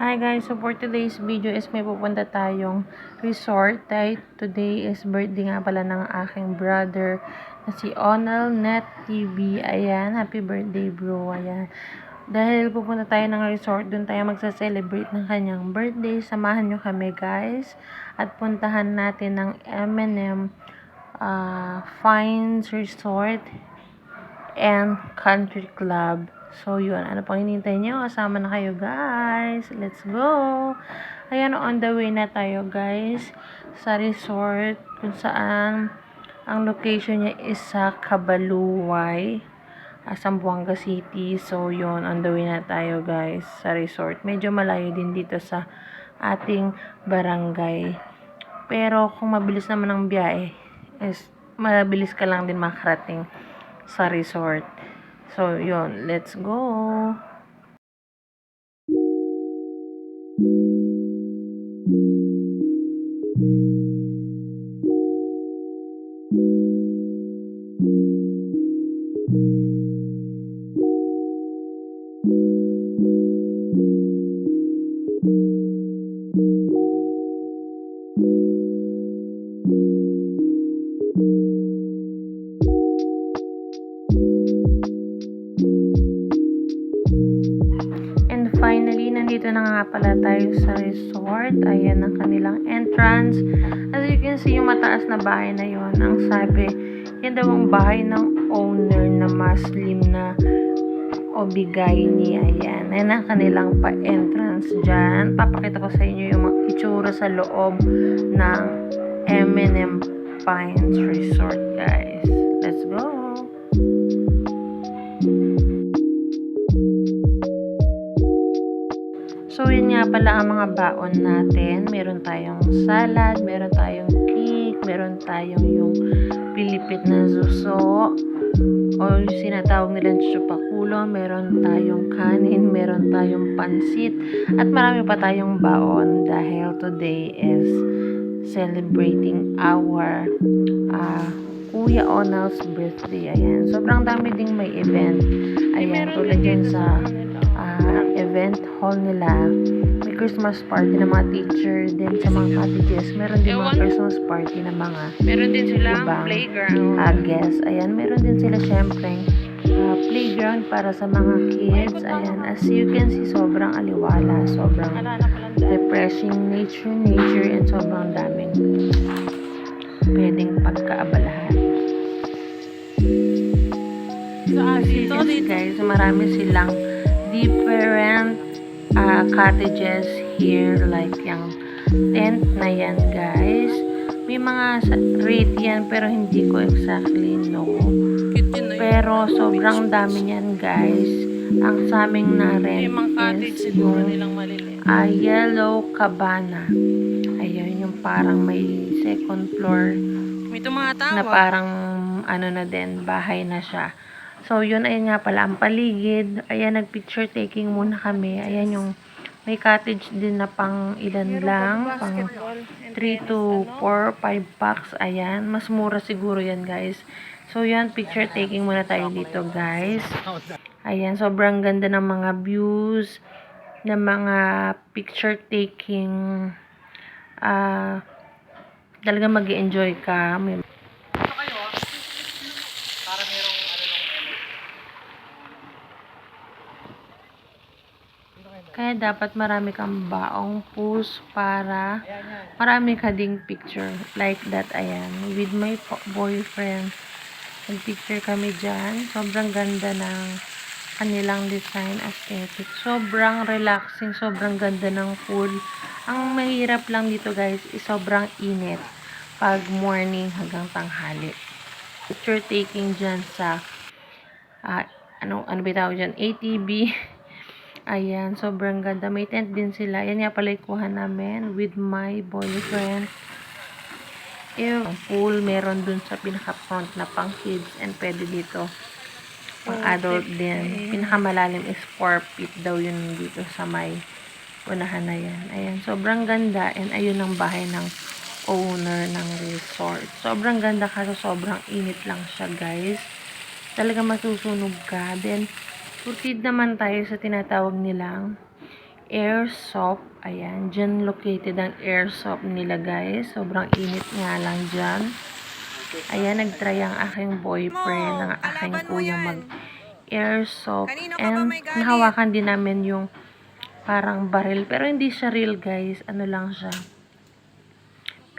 Hi guys, so for today's video is may pupunta tayong resort. Today is birthday nga pala ng aking brother na si Onel Net TV. Ayan, happy birthday bro. Ayan. Dahil pupunta tayo ng resort, dun tayo magsa-celebrate ng kanyang birthday. Samahan nyo kami guys. At puntahan natin ng M&M Fines Resort and Country Club. So, yun. Ano pang hinintay nyo? Kasama na kayo, guys. Let's go! Ayan, on the way na tayo, guys. Sa resort, kung saan ang location niya is sa Cabaluay, Zamboanga City. So, yun. On the way na tayo, guys, sa resort. Medyo malayo din dito sa ating barangay. Pero, kung mabilis naman ang biyahe, is mabilis ka lang din makarating sa resort. So, yun. Let's go! Finally, nandito na nga pala tayo sa resort. Ayan ang kanilang entrance. As you can see, yung mataas na bahay na yon, ang sabi, yan daw ang bahay ng owner na Muslim na Obigayni. Ayan. Ayan ang kanilang pa-entrance dyan. Papakita ko sa inyo yung mga itsura sa loob ng M&M Pines Resort, guys. Let's go! So, yun nga pala ang mga baon natin. Meron tayong salad, meron tayong cake, meron tayong yung pilipit na suso, o yung sinatawag nilang chupakulo, meron tayong kanin, meron tayong pansit, at marami pa tayong baon dahil today is celebrating our Kuya Onel's birthday. Ayan. Sobrang dami ding may event. Ayan, tulad yun sa event hall nila. May Christmas party ng mga teacher din sa mga cottages. Meron din mga Christmas party ng mga meron din silang ibang playground. guests. Ayan, meron din sila syempre playground para sa mga kids. Ayan, as you can see, sobrang aliwala, sobrang refreshing nature, and sobrang daming pwedeng pagkaabalahan. So, guys, marami silang different cottages here, like yung tent na yan, guys. May mga rate yan, pero hindi ko exactly know. Pero sobrang dami niyan, guys. Ang sa aming na-rent is yung Yellow Cabana. Ayun, yung parang may second floor na parang ano na din, bahay na siya. So, yun, ayan nga pala ang paligid. Ayan, nag-picture taking muna kami. Ayan yung may cottage din na pang ilan lang. Pang 3 to 4, 5 packs. Ayan, mas mura siguro yan, guys. So, yan, picture taking muna tayo dito, guys. Ayan, sobrang ganda ng mga views, ng mga picture taking. Talaga mag-i-enjoy ka. Kaya dapat marami kang baong post para marami ka ding picture. Like that, ayan. With my boyfriend. Nag-picture kami dyan. Sobrang ganda ng kanilang design aesthetic. Sobrang relaxing. Sobrang ganda ng pool. Ang mahirap lang dito, guys, is sobrang init. Pag morning hanggang tanghali. Picture taking dyan sa ano ba tawag dyan? ATV. Ayan, sobrang ganda. May tent din sila. Yan nga pala ikuha namin with my boyfriend. Yung pool, meron dun sa pinaka-front na pang kids and pwede dito pang adult din. Pinakamalalim is 4 feet daw yun dito sa may unahan na yan. Ayan, sobrang ganda. And ayun ang bahay ng owner ng resort. Sobrang ganda kasi sobrang init lang siya, guys. Talaga masusunog ka. Then, proceed naman tayo sa tinatawag nilang Airsoft. Ayan, dyan located ang airsoft nila guys. Sobrang init nga lang dyan. Ayan, nagtry ang aking boyfriend, ang aking kuya mag-airsoft. And nahawakan din namin yung parang baril. Pero hindi siya real guys. Ano lang siya.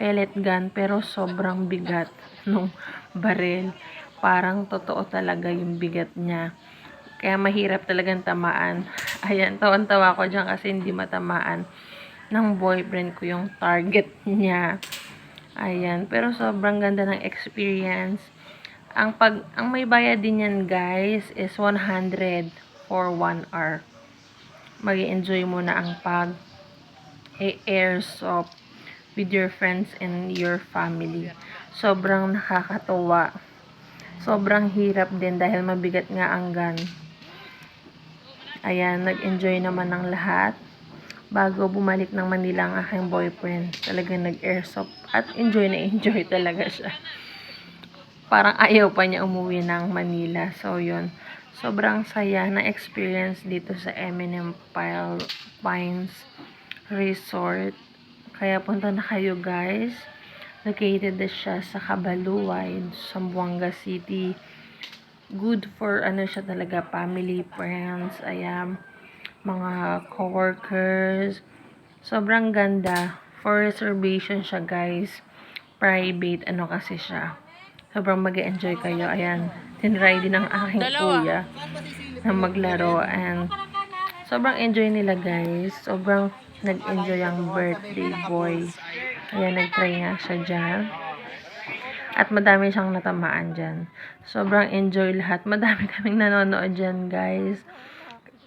Pellet gun. Pero sobrang bigat nung baril. Parang totoo talaga yung bigat niya. Kaya mahirap talagang tamaan. Ayan, tawan-tawa ko dyan kasi hindi matamaan ng boyfriend ko yung target niya. Ayan, pero sobrang ganda ng experience. Ang may bayad din yan guys is 100 for 1 hour. Mag-enjoy mo na ang airsoft with your friends and your family. Sobrang nakakatuwa. Sobrang hirap din dahil mabigat nga ang gun. Ayan, nag-enjoy naman ng lahat. Bago bumalik ng Manila ang aking boyfriend, talagang nag-airsoft. At enjoy na enjoy talaga siya. Parang ayaw pa niya umuwi ng Manila. So, yun. Sobrang saya na experience dito sa M&M Pines Resort. Kaya punta na kayo guys. Located na siya sa Cabaluay, Zamboanga City. Good for ano siya talaga, family, friends, ayan, mga coworkers. Sobrang ganda. For reservation siya guys. Private, ano kasi siya. Sobrang mag-enjoy kayo. Ayan, tinry din ng aking kuya na maglaro. And sobrang enjoy nila guys. Sobrang nag-enjoy ang birthday boy. Ayan, nag-try nga siya dyan. At madami siyang natamaan dyan. Sobrang enjoy lahat. Madami kaming nanonood dyan, guys.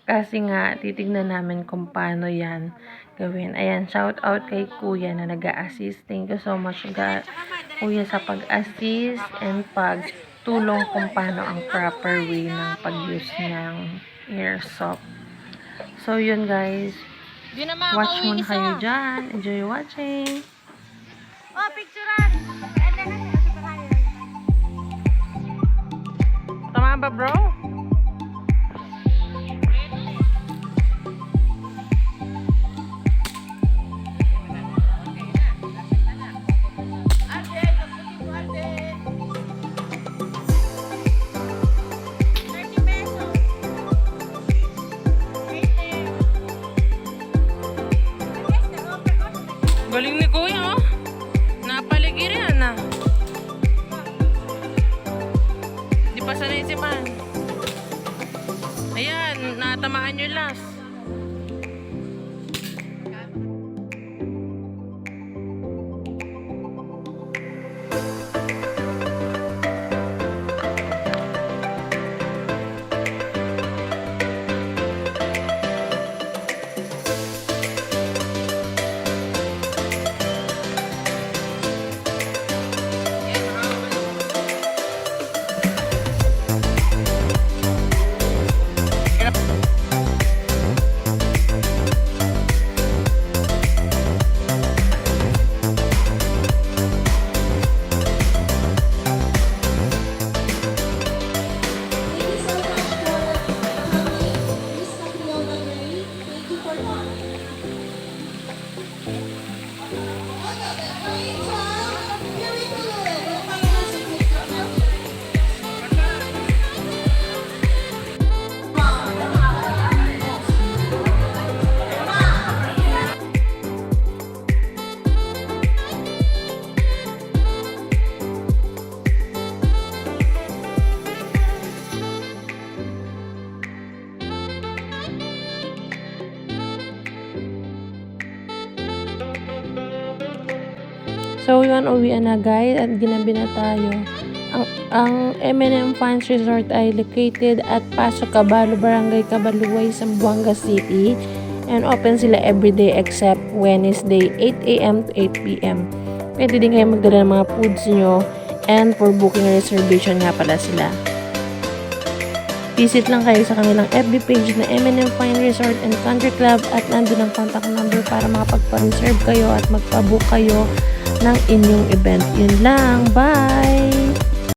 Kasi nga, titignan namin kung paano yan gawin. Ayan, shout out kay Kuya na nag-a-assist. Thank you so much, Kuya, sa pag-assist and pagtulong kung paano ang proper way ng pag-use ng airsoft. So, yun, guys. Watch muna kayo dyan. Enjoy watching. Oh, picturean! Tama ba, bro? Galing ni Kuya, oh. Napaligiri yan, ah. Di pa sanay si Man. Ayan, natamaan yung last. So, yun, uwian na guys at ginabi na tayo. Ang M&M Pines Resort ay located at Paso Caballo, Barangay Cabaluay, Zamboanga City. And open sila everyday except Wednesday, 8 a.m. to 8 p.m. Pwede din kayo magdala ng mga foods nyo. And for booking reservation nga pala sila. Visit lang kayo sa kanilang FB page na M&M Pines Resort and Country Club at nandun ang contact number para makapagpa-reserve kayo at magpa-book kayo ng inyong event. Yun lang. Bye!